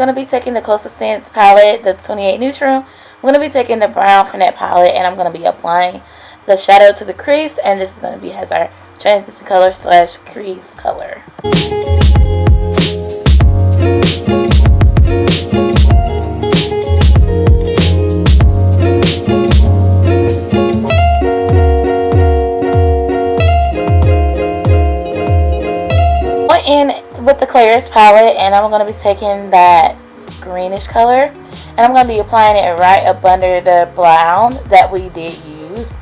going to be taking the Coastal Scents palette, the 28 Neutral. I'm going to be taking the brown from that palette, and I'm going to be applying the shadow to the crease, and this is going to be as our transition color slash crease color. In with the Clarus palette, and I'm going to be taking that greenish color, and I'm going to be applying it right up under the brown that we did use.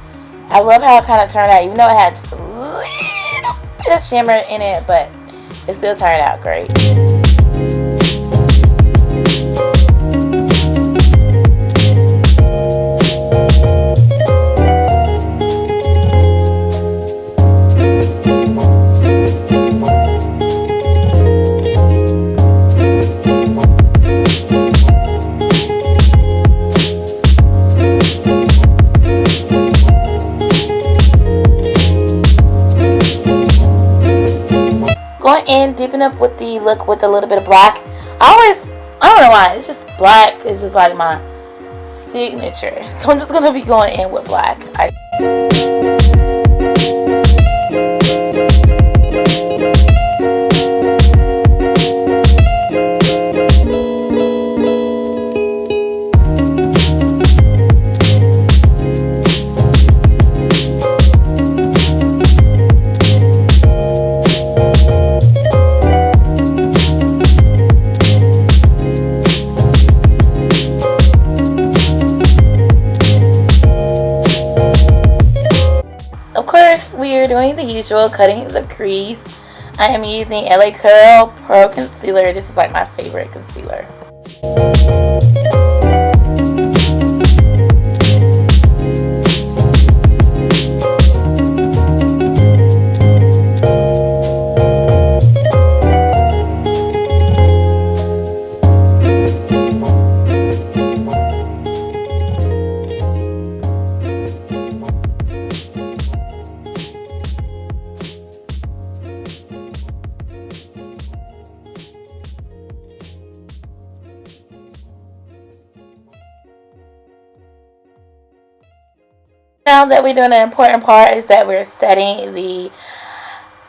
I love how it kind of turned out, even though it had just a little bit of shimmer in it, but it still turned out great. Going in, deepen up with the look with a little bit of black. I don't know why, it's just black. It's just like my signature. So I'm just going to be going in with black. We are doing the usual, cutting the crease. I am using LA Curl Pro Concealer. This is like my favorite concealer. Now that we're doing an important part is that we're setting the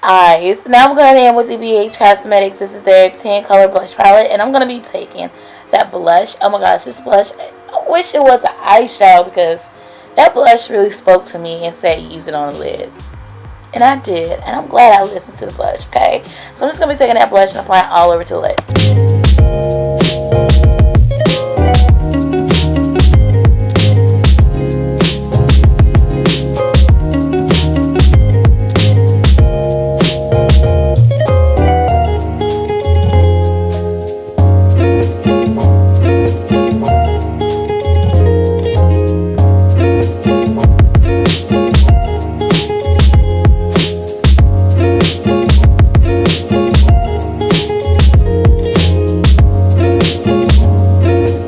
eyes. Now I'm going in with the BH Cosmetics. This is their 10 color blush palette, and I'm going to be taking that blush. Oh my gosh, this blush, I wish it was an eyeshadow because that blush really spoke to me and said use it on the lid. And I did, and I'm glad I listened to the blush, okay? So I'm just going to be taking that blush and applying it all over to the lid.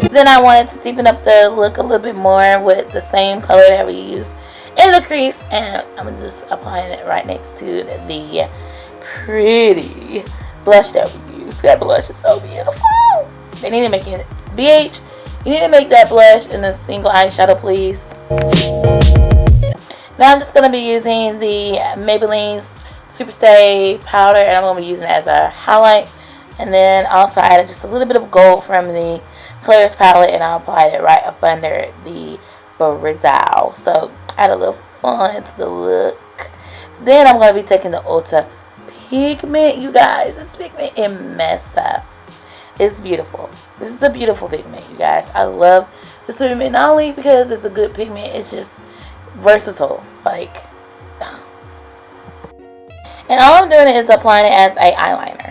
Then I wanted to deepen up the look a little bit more with the same color that we used in the crease, and I'm just applying it right next to the pretty blush that we used. That blush is so beautiful. They need to make it BH. You need to make that blush in a single eyeshadow, please. Now I'm just going to be using the Maybelline Superstay powder, and I'm going to be using it as a highlight. And then also I added just a little bit of gold from the Clarus palette, and I'll apply it right up under the Brizal. So add a little fun to the look. Then I'm going to be taking the Ulta pigment, you guys. This pigment in Mesa. It's beautiful. This is a beautiful pigment, you guys. I love this pigment not only because it's a good pigment, it's just versatile. Like, and all I'm doing is applying it as a eyeliner.